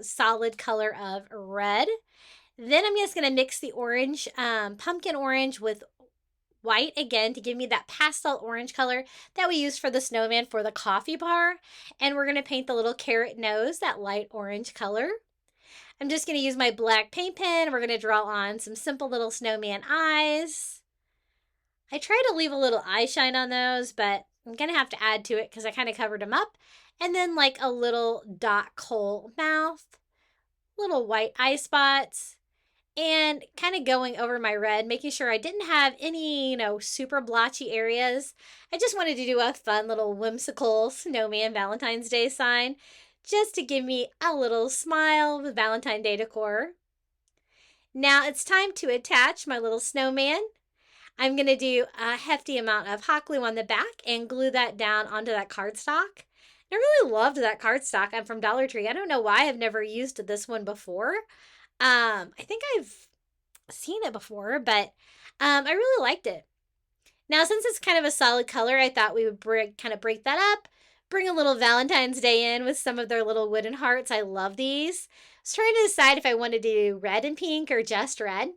solid color of red. Then I'm just going to mix the orange, pumpkin orange with white again to give me that pastel orange color that we used for the snowman for the coffee bar. And we're going to paint the little carrot nose, that light orange color. I'm just going to use my black paint pen. We're going to draw on some simple little snowman eyes. I try to leave a little eye shine on those, but I'm going to have to add to it because I kind of covered them up. And then like a little dot hole mouth, little white eye spots. And kind of going over my red, making sure I didn't have any, super blotchy areas. I just wanted to do a fun little whimsical snowman Valentine's Day sign just to give me a little smile with Valentine Day decor. Now it's time to attach my little snowman. I'm going to do a hefty amount of hot glue on the back and glue that down onto that cardstock. I really loved that cardstock. I'm from Dollar Tree. I don't know why I've never used this one before. I think I've seen it before, but I really liked it. Now, since it's kind of a solid color, I thought we would break that up, bring a little Valentine's Day in with some of their little wooden hearts. I love these. I was trying to decide if I wanted to do red and pink or just red.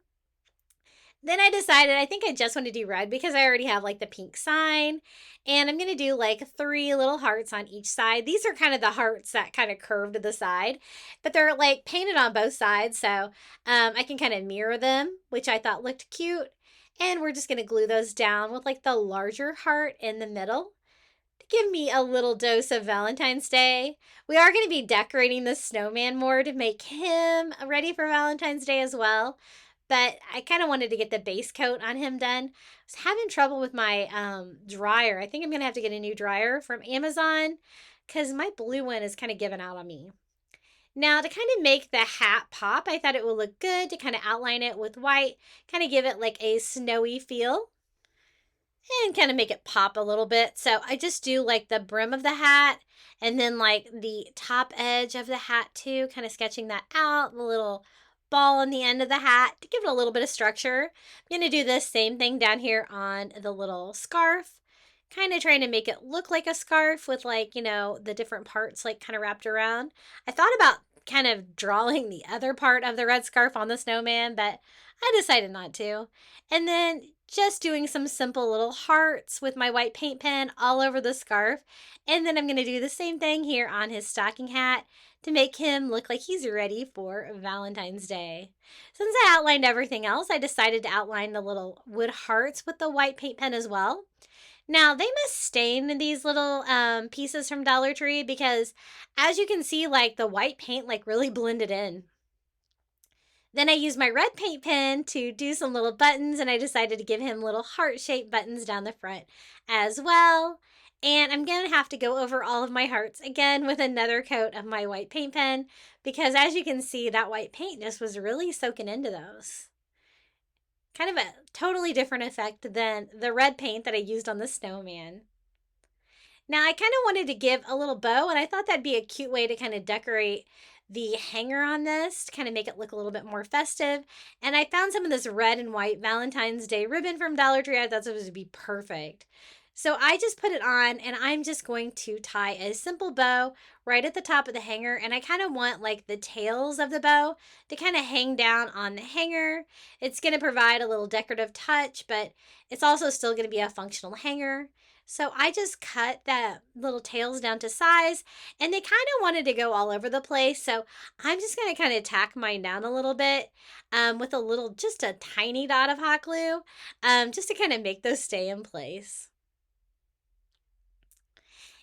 Then I decided I think I just want to do red because I already have like the pink sign. And I'm going to do like 3 little hearts on each side. These are kind of the hearts that kind of curve to the side. But they're like painted on both sides. So I can kind of mirror them, which I thought looked cute. And we're just going to glue those down with like the larger heart in the middle to give me a little dose of Valentine's Day. We are going to be decorating the snowman more to make him ready for Valentine's Day as well. But I kind of wanted to get the base coat on him done. I was having trouble with my dryer. I think I'm going to have to get a new dryer from Amazon because my blue one is kind of giving out on me. Now, to kind of make the hat pop, I thought it would look good to kind of outline it with white, kind of give it like a snowy feel and kind of make it pop a little bit. So I just do like the brim of the hat and then like the top edge of the hat too, kind of sketching that out, the little ball on the end of the hat to give it a little bit of structure. I'm going to do the same thing down here on the little scarf, kind of trying to make it look like a scarf with like, you know, the different parts like kind of wrapped around. I thought about kind of drawing the other part of the red scarf on the snowman, but I decided not to. And then just doing some simple little hearts with my white paint pen all over the scarf. And then I'm going to do the same thing here on his stocking hat to make him look like he's ready for Valentine's Day. Since I outlined everything else, I decided to outline the little wood hearts with the white paint pen as well. Now, they must stain these little pieces from Dollar Tree because as you can see, like the white paint like really blended in. Then I used my red paint pen to do some little buttons, and I decided to give him little heart-shaped buttons down the front as well. And I'm going to have to go over all of my hearts again with another coat of my white paint pen because as you can see, that white paint just was really soaking into those. Kind of a totally different effect than the red paint that I used on the snowman. Now I kind of wanted to give a little bow, and I thought that'd be a cute way to kind of decorate the hanger on this to kind of make it look a little bit more festive. And I found some of this red and white Valentine's Day ribbon from Dollar Tree. I thought it would be perfect. So I just put it on and I'm just going to tie a simple bow right at the top of the hanger. And I kind of want like the tails of the bow to kind of hang down on the hanger. It's going to provide a little decorative touch, but it's also still going to be a functional hanger. So I just cut the little tails down to size and they kind of wanted to go all over the place. So I'm just going to kind of tack mine down a little bit with a little, just a tiny dot of hot glue just to kind of make those stay in place.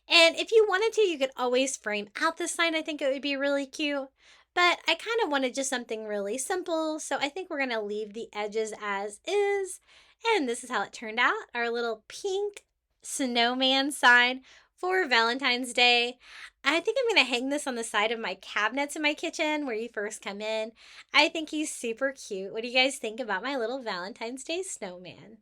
And if you wanted to, you could always frame out the sign. I think it would be really cute. But I kind of wanted just something really simple. So I think we're going to leave the edges as is. And this is how it turned out. Our little pink snowman sign for Valentine's Day. I think I'm going to hang this on the side of my cabinets in my kitchen where you first come in. I think he's super cute. What do you guys think about my little Valentine's Day snowman?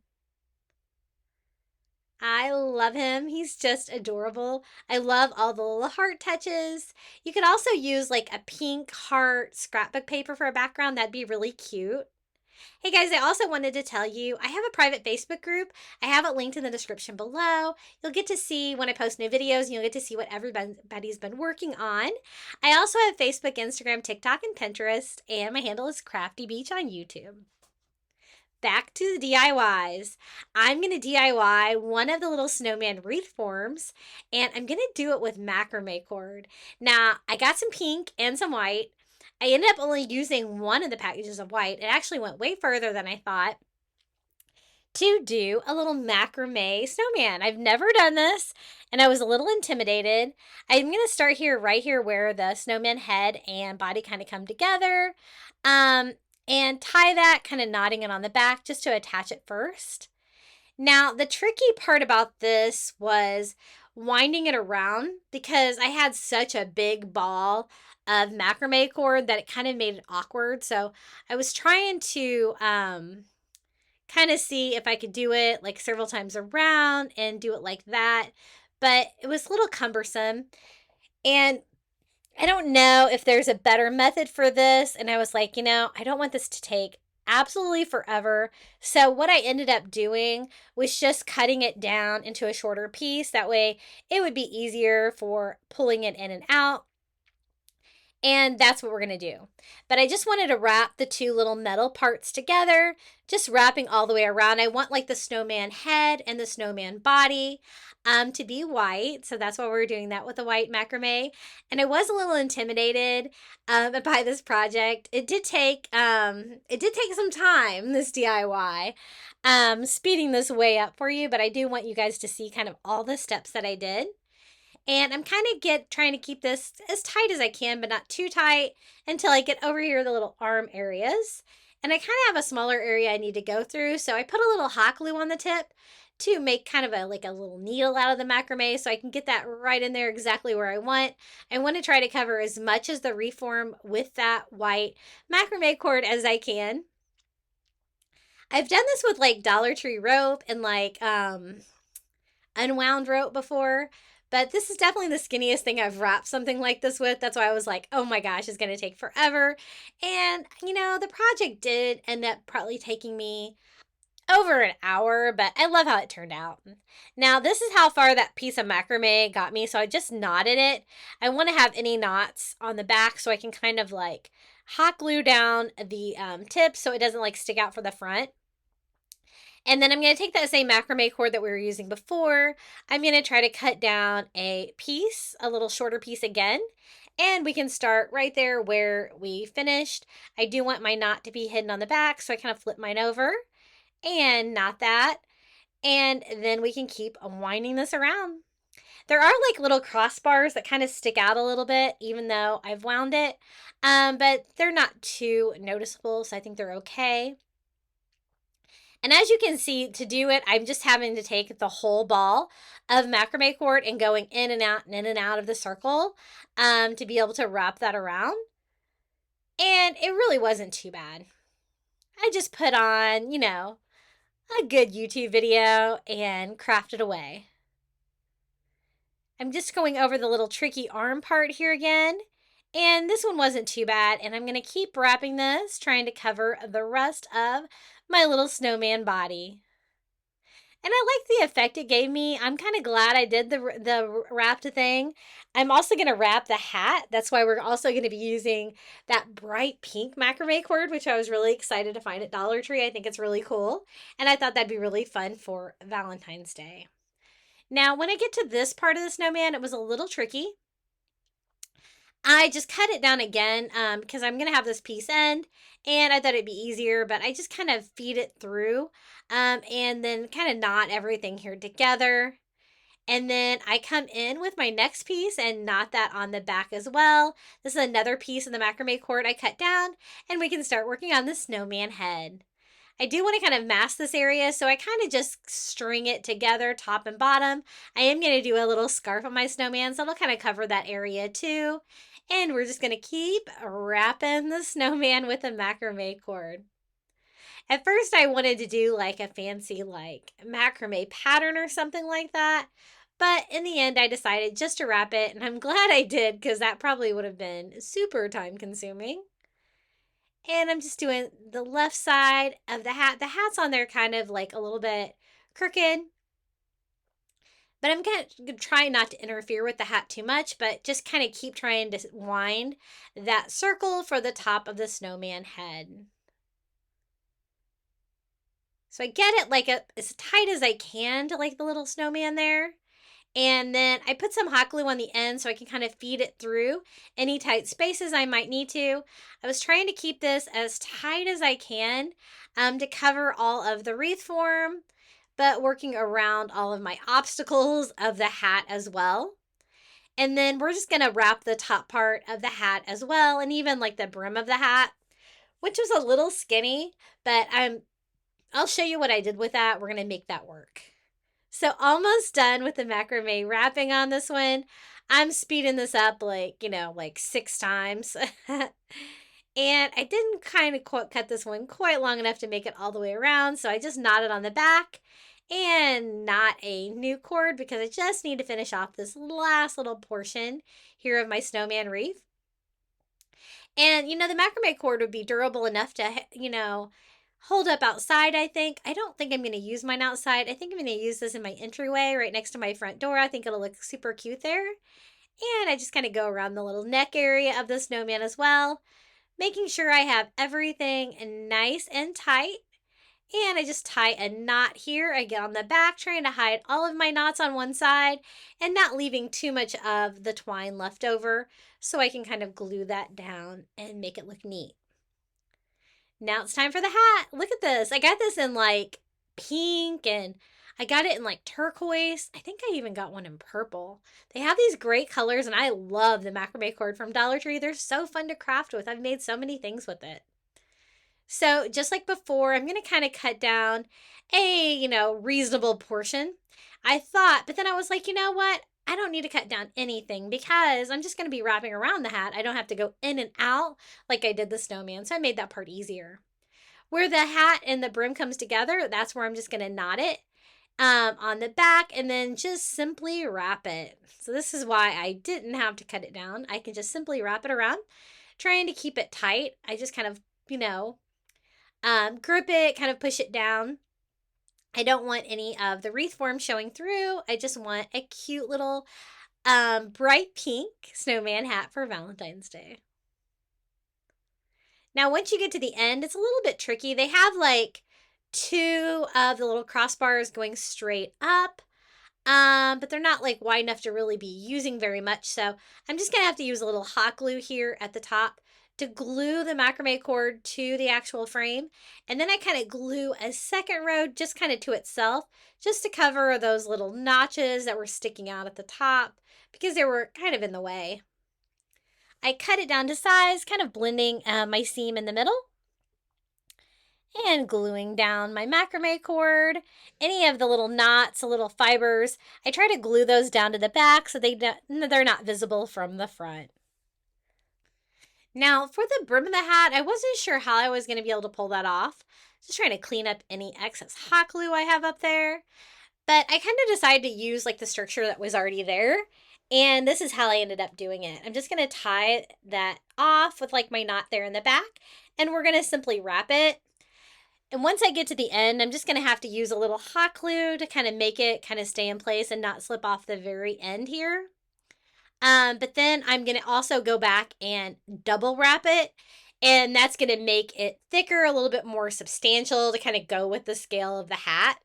I love him. He's just adorable. I love all the little heart touches. You could also use like a pink heart scrapbook paper for a background. That'd be really cute. Hey guys, I also wanted to tell you I have a private Facebook group. I have it linked in the description below. You'll get to see when I post new videos and you'll get to see what everybody's been working on. I also have Facebook, Instagram, TikTok, and Pinterest, and my handle is Crafty Beach on YouTube. Back to the DIYs. I'm going to DIY one of the little snowman wreath forms, and I'm going to do it with macrame cord. Now, I got some pink and some white. I ended up only using one of the packages of white. It actually went way further than I thought to do a little macrame snowman. I've never done this, and I was a little intimidated. I'm going to start here, right here, where the snowman head and body kind of come together, and tie that, kind of knotting it on the back just to attach it first. Now, the tricky part about this was winding it around because I had such a big ball of macrame cord that it kind of made it awkward. So I was trying to kind of see if I could do it like several times around and do it like that. But it was a little cumbersome. And I don't know if there's a better method for this. And I was like, I don't want this to take absolutely forever. So what I ended up doing was just cutting it down into a shorter piece. That way it would be easier for pulling it in and out. And that's what we're going to do. But I just wanted to wrap the two little metal parts together, just wrapping all the way around. I want like the snowman head and the snowman body to be white. So that's why we're doing that with the white macrame. And I was a little intimidated by this project. It did take some time, this DIY. Speeding this way up for you, but I do want you guys to see kind of all the steps that I did. And I'm kind of trying to keep this as tight as I can, but not too tight until I get over here the little arm areas. And I kind of have a smaller area I need to go through. So I put a little hot glue on the tip to make kind of like a little needle out of the macrame so I can get that right in there exactly where I want. I want to try to cover as much as the reform with that white macrame cord as I can. I've done this with like Dollar Tree rope and like unwound rope before, but this is definitely the skinniest thing I've wrapped something like this with. That's why I was like, oh my gosh, it's going to take forever. And, the project did end up probably taking me over an hour, but I love how it turned out. Now, this is how far that piece of macrame got me, so I just knotted it. I want to have any knots on the back so I can kind of like hot glue down the tip so it doesn't like stick out for the front. And then I'm going to take that same macrame cord that we were using before. I'm going to try to cut down a piece, a little shorter piece again. And we can start right there where we finished. I do want my knot to be hidden on the back, so I kind of flip mine over and knot that. And then we can keep winding this around. There are like little crossbars that kind of stick out a little bit, even though I've wound it. But they're not too noticeable, so I think they're okay. And as you can see, to do it, I'm just having to take the whole ball of macrame cord and going in and out and in and out of the circle to be able to wrap that around. And it really wasn't too bad. I just put on, a good YouTube video and crafted away. I'm just going over the little tricky arm part here again. And this one wasn't too bad. And I'm going to keep wrapping this, trying to cover the rest of my little snowman body. And I like the effect it gave me. I'm kind of glad I did the wrapped thing. I'm also going to wrap the hat. That's why we're also going to be using that bright pink macrame cord, which I was really excited to find at Dollar Tree. I think it's really cool. And I thought that'd be really fun for Valentine's Day. Now, when I get to this part of the snowman, it was a little tricky. I just cut it down again because I'm going to have this piece end, and I thought it'd be easier, but I just kind of feed it through and then kind of knot everything here together. And then I come in with my next piece and knot that on the back as well. This is another piece of the macrame cord I cut down, and we can start working on the snowman head. I do want to kind of mask this area, so I kind of just string it together, top and bottom. I am going to do a little scarf on my snowman, so it'll kind of cover that area too. And we're just going to keep wrapping the snowman with a macrame cord. At first, I wanted to do like a fancy like macrame pattern or something like that. But in the end, I decided just to wrap it. And I'm glad I did because that probably would have been super time consuming. And I'm just doing the left side of the hat. The hat's on there kind of like a little bit crooked. But I'm going to try not to interfere with the hat too much, but just kind of keep trying to wind that circle for the top of the snowman head. So I get it like as tight as I can to like the little snowman there. And then I put some hot glue on the end so I can kind of feed it through any tight spaces I might need to. I was trying to keep this as tight as I can to cover all of the wreath form, but working around all of my obstacles of the hat as well. And then we're just going to wrap the top part of the hat as well, and even like the brim of the hat, which was a little skinny, but I'll show you what I did with that. We're going to make that work. So almost done with the macrame wrapping on this one. I'm speeding this up like 6 times. And I didn't kind of cut this one quite long enough to make it all the way around. So I just knotted on the back and knot a new cord because I just need to finish off this last little portion here of my snowman wreath. And, the macrame cord would be durable enough to, hold up outside, I think. I don't think I'm going to use mine outside. I think I'm going to use this in my entryway right next to my front door. I think it'll look super cute there. And I just kind of go around the little neck area of the snowman as well, making sure I have everything nice and tight. And I just tie a knot here. I get on the back, trying to hide all of my knots on one side and not leaving too much of the twine left over, so I can kind of glue that down and make it look neat. Now it's time for the hat. Look at this. I got this in like pink, and I got it in like turquoise. I think I even got one in purple. They have these great colors, and I love the macrame cord from Dollar Tree. They're so fun to craft with. I've made so many things with it. So just like before, I'm going to kind of cut down a, reasonable portion. I thought, but then I was like, you know what? I don't need to cut down anything because I'm just going to be wrapping around the hat. I don't have to go in and out like I did the snowman. So I made that part easier. Where the hat and the brim comes together, that's where I'm just going to knot it on the back and then just simply wrap it. So this is why I didn't have to cut it down. I can just simply wrap it around, trying to keep it tight. I just kind of, grip it, kind of push it down. I don't want any of the wreath form showing through. I just want a cute little bright pink snowman hat for Valentine's Day. Now, once you get to the end, it's a little bit tricky. They have like 2 of the little crossbars going straight up, but they're not like wide enough to really be using very much. So I'm just gonna have to use a little hot glue here at the top to glue the macrame cord to the actual frame. And then I kind of glue a second row just kind of to itself, just to cover those little notches that were sticking out at the top because they were kind of in the way. I cut it down to size, kind of blending my seam in the middle and gluing down my macrame cord. Any of the little knots, the little fibers, I try to glue those down to the back so they're not visible from the front. Now, for the brim of the hat, I wasn't sure how I was going to be able to pull that off. Just trying to clean up any excess hot glue I have up there. But I kind of decided to use like the structure that was already there. And this is how I ended up doing it. I'm just going to tie that off with like my knot there in the back. And we're going to simply wrap it. And once I get to the end, I'm just going to have to use a little hot glue to kind of make it kind of stay in place and not slip off the very end here. But then I'm going to also go back and double wrap it. And that's going to make it thicker, a little bit more substantial to kind of go with the scale of the hat.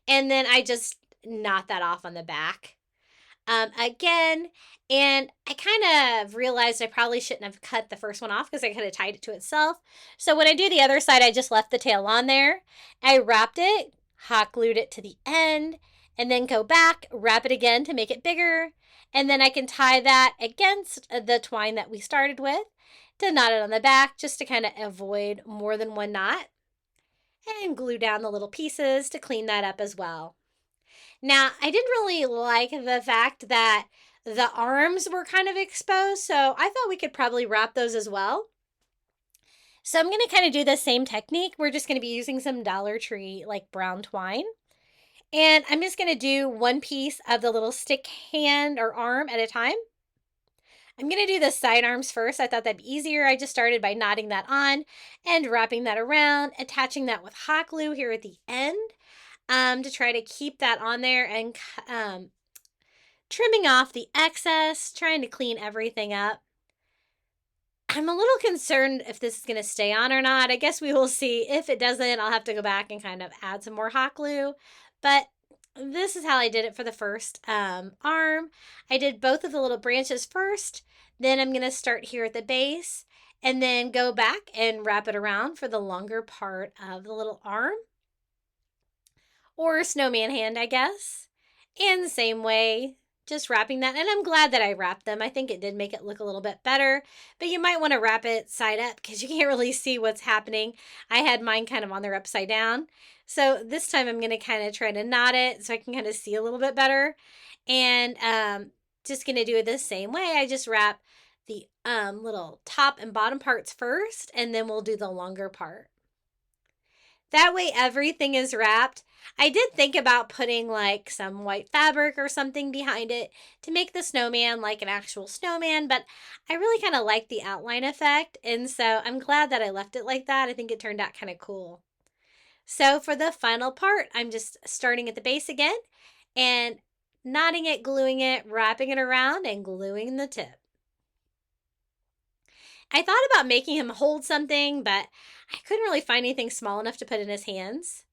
And then I just knot that off on the back. Again, and I kind of realized I probably shouldn't have cut the first one off because I kind of tied it to itself. So when I do the other side, I just left the tail on there. I wrapped it, hot glued it to the end, and then go back, wrap it again to make it bigger. And then I can tie that against the twine that we started with to knot it on the back just to kind of avoid more than one knot. And glue down the little pieces to clean that up as well. Now, I didn't really like the fact that the arms were kind of exposed, so I thought we could probably wrap those as well. So I'm going to kind of do the same technique. We're just going to be using some Dollar Tree like brown twine. And I'm just going to do one piece of the little stick hand or arm at a time. I'm going to do the side arms first. I thought that'd be easier. I just started by knotting that on and wrapping that around, attaching that with hot glue here at the end to try to keep that on there and trimming off the excess, trying to clean everything up. I'm a little concerned if this is going to stay on or not. I guess we will see. If it doesn't, I'll have to go back and kind of add some more hot glue. But this is how I did it for the first arm. I did both of the little branches first. Then I'm going to start here at the base and then go back and wrap it around for the longer part of the little arm. Or snowman hand, I guess. And the same way, just wrapping that. And I'm glad that I wrapped them. I think it did make it look a little bit better. But you might want to wrap it side up because you can't really see what's happening. I had mine kind of on there upside down. So this time I'm going to kind of try to knot it so I can kind of see a little bit better. And just going to do it the same way. I just wrap the little top and bottom parts first, and then we'll do the longer part. That way everything is wrapped. I did think about putting like some white fabric or something behind it to make the snowman like an actual snowman, but I really kind of like the outline effect, and so I'm glad that I left it like that. I think it turned out kind of cool. So for the final part, I'm just starting at the base again and knotting it, gluing it, wrapping it around, and gluing the tip. I thought about making him hold something, but I couldn't really find anything small enough to put in his hands.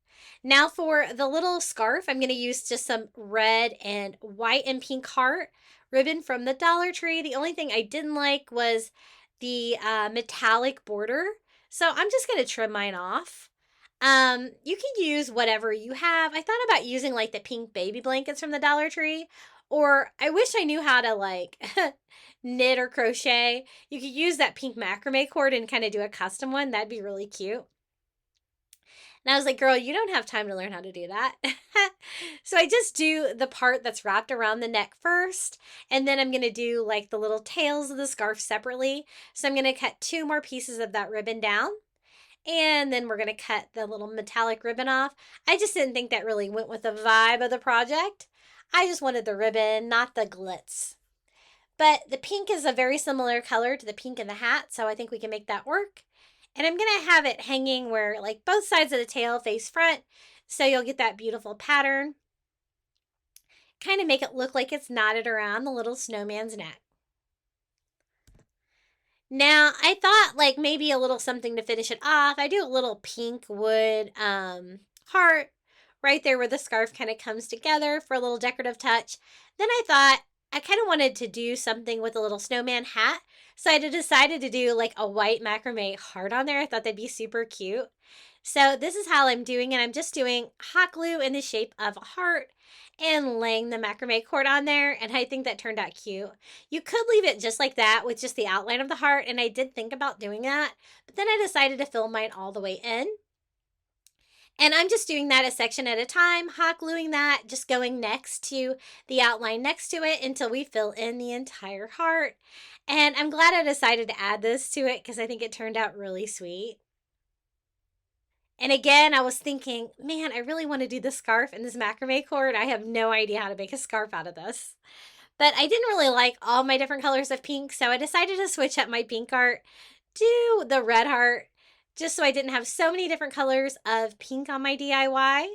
Now for the little scarf, I'm going to use just some red and white and pink heart ribbon from the Dollar Tree. The only thing I didn't like was the metallic border. So I'm just going to trim mine off. You can use whatever you have. I thought about using like the pink baby blankets from the Dollar Tree, or I wish I knew how to like knit or crochet. You could use that pink macrame cord and kind of do a custom one. That'd be really cute. And I was like, girl, you don't have time to learn how to do that. So I just do the part that's wrapped around the neck first. And then I'm going to do like the little tails of the scarf separately. So I'm going to cut 2 more pieces of that ribbon down. And then we're going to cut the little metallic ribbon off. I just didn't think that really went with the vibe of the project. I just wanted the ribbon, not the glitz. But the pink is a very similar color to the pink in the hat, so I think we can make that work. And I'm going to have it hanging where like both sides of the tail face front, so you'll get that beautiful pattern. Kind of make it look like it's knotted around the little snowman's neck. Now, I thought like maybe a little something to finish it off. I do a little pink wood heart right there where the scarf kind of comes together for a little decorative touch. Then I thought I kind of wanted to do something with a little snowman hat. So I decided to do like a white macrame heart on there. I thought that'd be super cute. So this is how I'm doing it. I'm just doing hot glue in the shape of a heart and laying the macrame cord on there. And I think that turned out cute. You could leave it just like that with just the outline of the heart. And I did think about doing that. But then I decided to fill mine all the way in. And I'm just doing that a section at a time, hot gluing that, just going next to the outline next to it until we fill in the entire heart. And I'm glad I decided to add this to it because I think it turned out really sweet. And again, I was thinking, man, I really want to do the scarf and this macrame cord. I have no idea how to make a scarf out of this. But I didn't really like all my different colors of pink, so I decided to switch up my pink heart to the red heart, just so I didn't have so many different colors of pink on my DIY.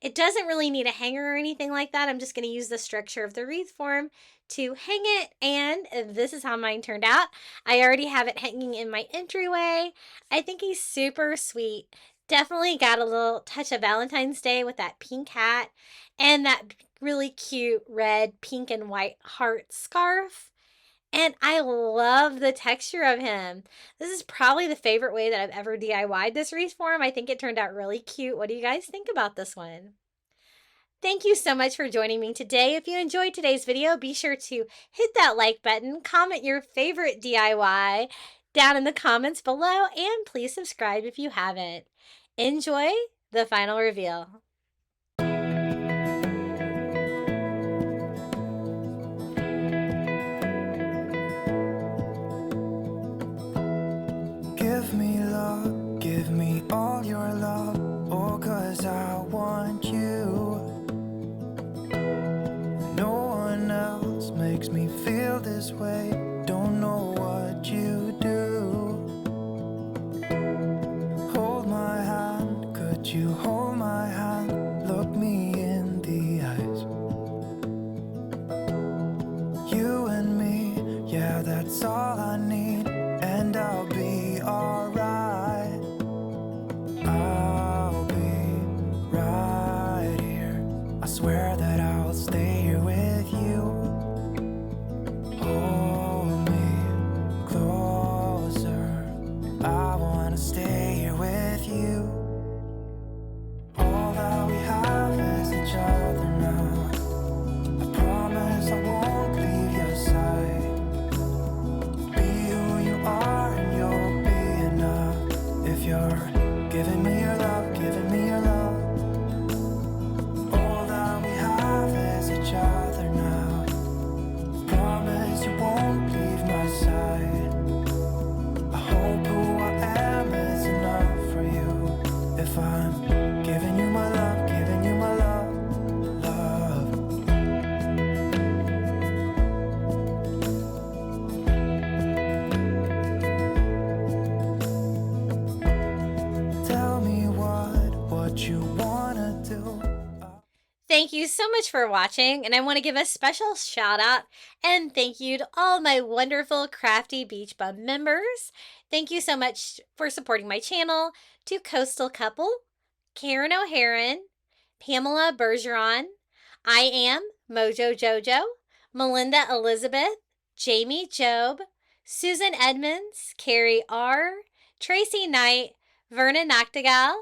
It doesn't really need a hanger or anything like that. I'm just going to use the structure of the wreath form to hang it, and this is how mine turned out. I already have it hanging in my entryway. I think he's super sweet. Definitely got a little touch of Valentine's Day with that pink hat and that really cute red, pink, and white heart scarf. And I love the texture of him. This is probably the favorite way that I've ever DIY'd this wreath form. I think it turned out really cute. What do you guys think about this one? Thank you so much for joining me today. If you enjoyed today's video, be sure to hit that like button, comment your favorite DIY down in the comments below, and please subscribe if you haven't. Enjoy the final reveal. Give me love, give me all your love, oh, 'cause I want you. No one else makes me feel this way, don't know what you do. Hold my hand, could you hold my hand, look me in the eyes. You and me, yeah, that's all I need, and I'll be alright. I'll be right here, I swear that I'll stay here with you. Hold me closer, I wanna stay here with you. All that we have is each other now. I promise I won't leave your side. Be Thank you so much for watching, and I want to give a special shout out and thank you to all my wonderful Crafty Beach Bum members. Thank you so much for supporting my channel, to Coastal Couple, Karen O'Haron, Pamela Bergeron, I Am Mojo Jojo, Melinda Elizabeth, Jamie Job, Susan Edmonds, Carrie R., Tracy Knight, Verna Nachtigall,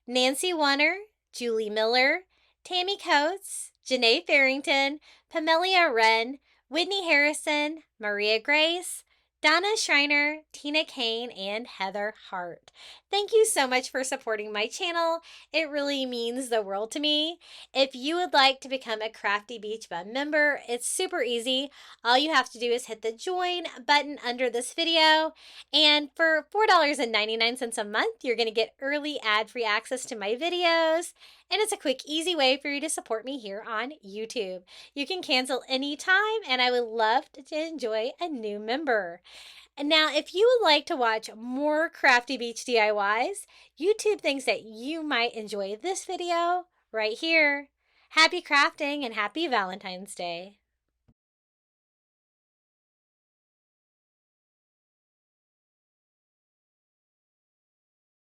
Nancy Warner, Julie Miller, Tammy Coates, Janae Farrington, Pamelia Wren, Whitney Harrison, Maria Grace, Donna Schreiner, Tina Kane, and Heather Hart. Thank you so much for supporting my channel. It really means the world to me. If you would like to become a Crafty Beach Bum member, it's super easy. All you have to do is hit the join button under this video. And for $4.99 a month, you're going to get early ad-free access to my videos. And it's a quick, easy way for you to support me here on YouTube. You can cancel anytime, and I would love to enjoy a new member. And now, if you would like to watch more Crafty Beach DIYs, YouTube thinks that you might enjoy this video right here. Happy crafting and happy Valentine's Day.